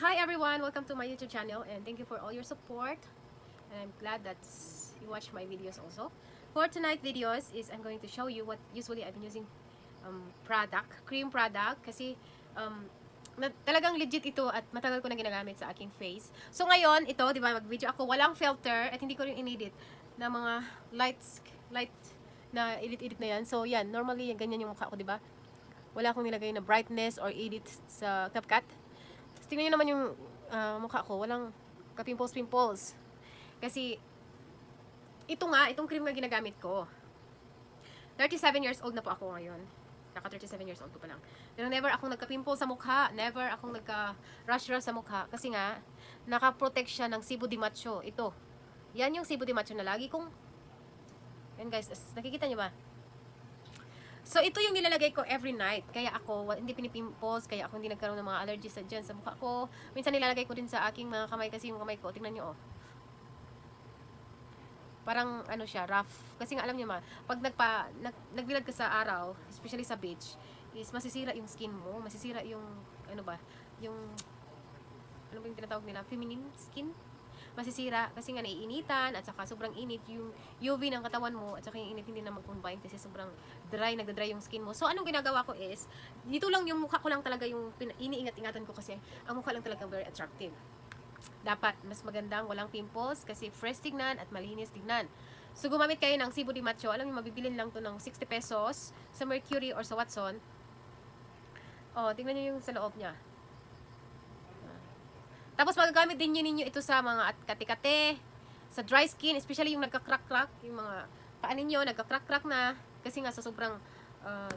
Hi everyone, welcome to my YouTube channel and thank you for all your support. And I'm glad that you watch my videos also. For tonight videos is I'm going to show you what usually I've been using cream product kasi talagang legit ito at matagal ko na ginagamit sa aking face. So ngayon, ito, di ba, mag-video ako, walang filter at hindi ko rin inedit na mga light na edit na yan. So yan, normally ganyan yung mukha ko, di ba? Wala akong nilagay na brightness or edit sa CapCut. Tingnan nyo naman yung mukha ko, walang ka-pimples. Kasi, itong cream na ginagamit ko. 37 years old na po ako ngayon. Kaka 37 years old ko pa lang. Pero never akong nagka-pimple sa mukha. Never akong nagka-rash sa mukha. Kasi nga, naka-protect siya ng Cebu de Macho. Ito. Yan yung Cebu de Macho na lagi kong... Yan guys, nakikita nyo ba? So, ito yung nilalagay ko every night. Kaya ako, hindi pinipimples, kaya ako hindi nagkaroon ng mga allergies dyan sa mukha ko. Minsan nilalagay ko din sa aking mga kamay kasi yung kamay ko, tingnan nyo, oh. Parang, ano siya, rough. Kasi nga, alam niyo ma, pag nagbilad ka sa araw, especially sa beach, is masisira yung skin mo, masisira yung, ano ba, yung, ano ba yung tinatawag nila, feminine skin? Masisira kasi nga naiinitan at saka sobrang init yung UV ng katawan mo at saka yung init hindi na mag-combine kasi sobrang nagda-dry yung skin mo. So anong ginagawa ko is dito lang yung mukha ko lang talaga yung iniingat-ingatan ko kasi ang mukha lang talaga very attractive. Dapat mas magandang walang pimples kasi fresh tignan at malinis tignan. So gumamit kayo ng Cebu de Macho. Alam niyo mabibilin lang to ng 60 pesos sa Mercury or sa Watson. Oh, tingnan niyo yung sa loob niya. Tapos magagamit din ninyo ito sa mga kate-kate, sa dry skin, especially yung nagka-crack-crack, yung mga paa ninyo, nagka-crack-crack na, kasi nga sa sobrang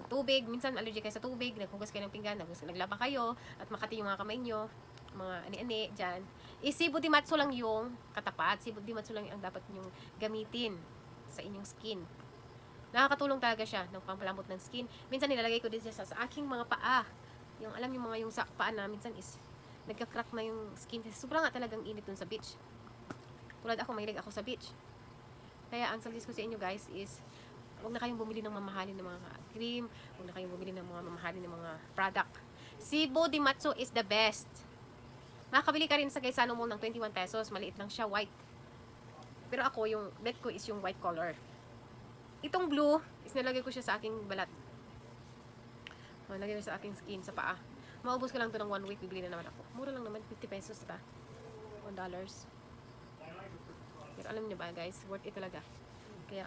tubig, minsan allergic kayo sa tubig, naghugas kayo ng pinggan, naglaba kayo, at makati yung mga kamay nyo, mga ani-ani, dyan. Cebu de Macho lang yung katapat, Cebu de Macho lang ang dapat nyong gamitin sa inyong skin. Nakakatulong talaga siya ng pampalambot ng skin. Minsan nilalagay ko din siya sa aking mga paa. Yung alam yung mga yung sa paa na minsan is nagka-crack na yung skin kasi sobrang nga talagang init dun sa beach. Tulad ako, mahilig ako sa beach. Kaya ang suggest ko sa inyo guys is huwag na kayong bumili ng mamahalin ng mga cream, huwag na kayong bumili ng mga mamahalin ng mga product. Cebu de Macho is the best. Makakabili ka rin sa Gaisano Mall ng 21 pesos, maliit lang siya, white. Pero ako, yung bet ko is yung white color. Itong blue is nalagay ko siya sa aking balat. Nalagay ko sa aking skin, sa paa. Maubos ko lang to ng 1 week, bibili na naman ako. Mura lang naman, 50 pesos, diba? $1. Pero alam niyo ba, guys, worth it talaga. Kaya,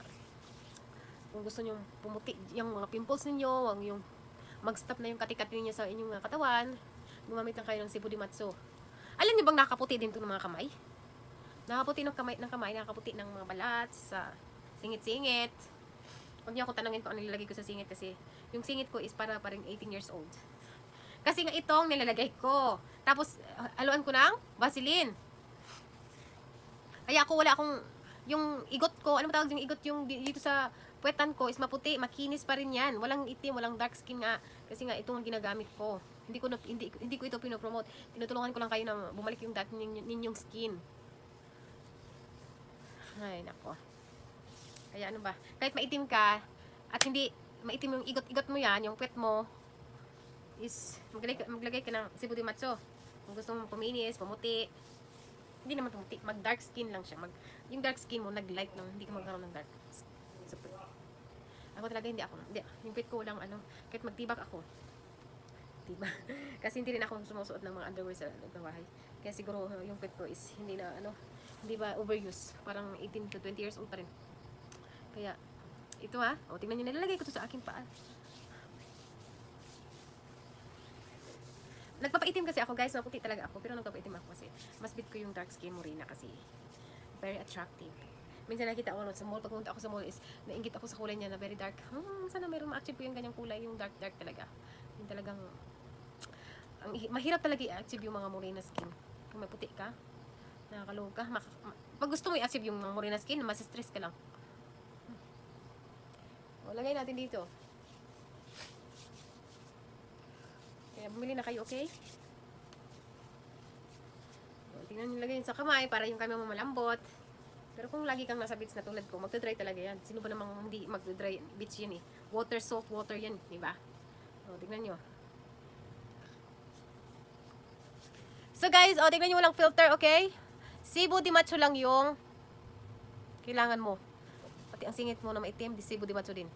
kung gusto niyo pumuti yung mga pimples ninyo, yung mag-stop na yung kati-kati niyo sa inyong katawan, gumamit lang kayo ng Cebu de Macho. Alam niyo bang nakaputi din to ng mga kamay? Nakaputi ng kamay, nakaputi ng mga balat, sa singit-singit. Huwag niyo ako tanungin kung ano nilalagay ko sa singit kasi yung singit ko is para pa rin 18 years old. Kasi nga itong nilalagay ko. Tapos, haluan ko ng Vaseline. Kaya ako wala akong, yung igot ko, ano tawag yung igot yung dito sa puwetan ko is maputi, makinis pa rin yan. Walang itim, walang dark skin nga. Kasi nga itong ginagamit ko. Hindi ko ito pinopromote. Tinutulungan ko lang kayo na bumalik yung dati ninyong skin. Ay, nako. Kaya ano ba, kahit maitim ka, at hindi maitim yung igot-igot mo yan, yung puwet mo, is maglagay ka ng Cebu de Macho. Kung gusto mong puminis, pumuti. Hindi naman pumuti, mag dark skin lang siya. Yung dark skin mo, nag-light lang, hindi ka magkaroon ng dark. So, ako talaga hindi, yung pit ko lang kahit magtibak ako. Diba? Kasi hindi rin ako sumusuot ng mga underwear sa bahay. Kaya siguro yung pit ko is hindi ba overuse. Parang 18 to 20 years old pa rin. Kaya, ito o tingnan nyo, nilalagay ko to sa aking paa. Nagpapaitim kasi ako guys, maputi talaga ako, pero nagpapaitim ako kasi mas bit ko yung dark skin morena kasi very attractive. Minsan nakita ako sa mall, pag pumunta ako sa mall is nainggit ako sa kulay niya na very dark. Sana meron ma-achieve ko yung ganyang kulay, yung dark talaga. Yung talagang mahirap talaga i-achieve yung mga morena skin. Kung may puti ka, nakakalog ka, pag gusto mo i-achieve yung mga morena skin, mas-stress ka lang. O, lagay natin dito. Kaya bumili na kayo, okay? O, tingnan nyo, lagay sa kamay para yung kamay mo malambot. Pero kung lagi kang nasa beach na tulad ko, magdadry talaga yan. Sino ba namang hindi magdadry beach yan eh? Water, salt water yan, di ba? O, tingnan nyo. So guys, oh, tignan nyo walang filter, okay? Cebu di Macho lang yung kailangan mo. Pati ang singit mo na maitim, di Cebu di Macho din.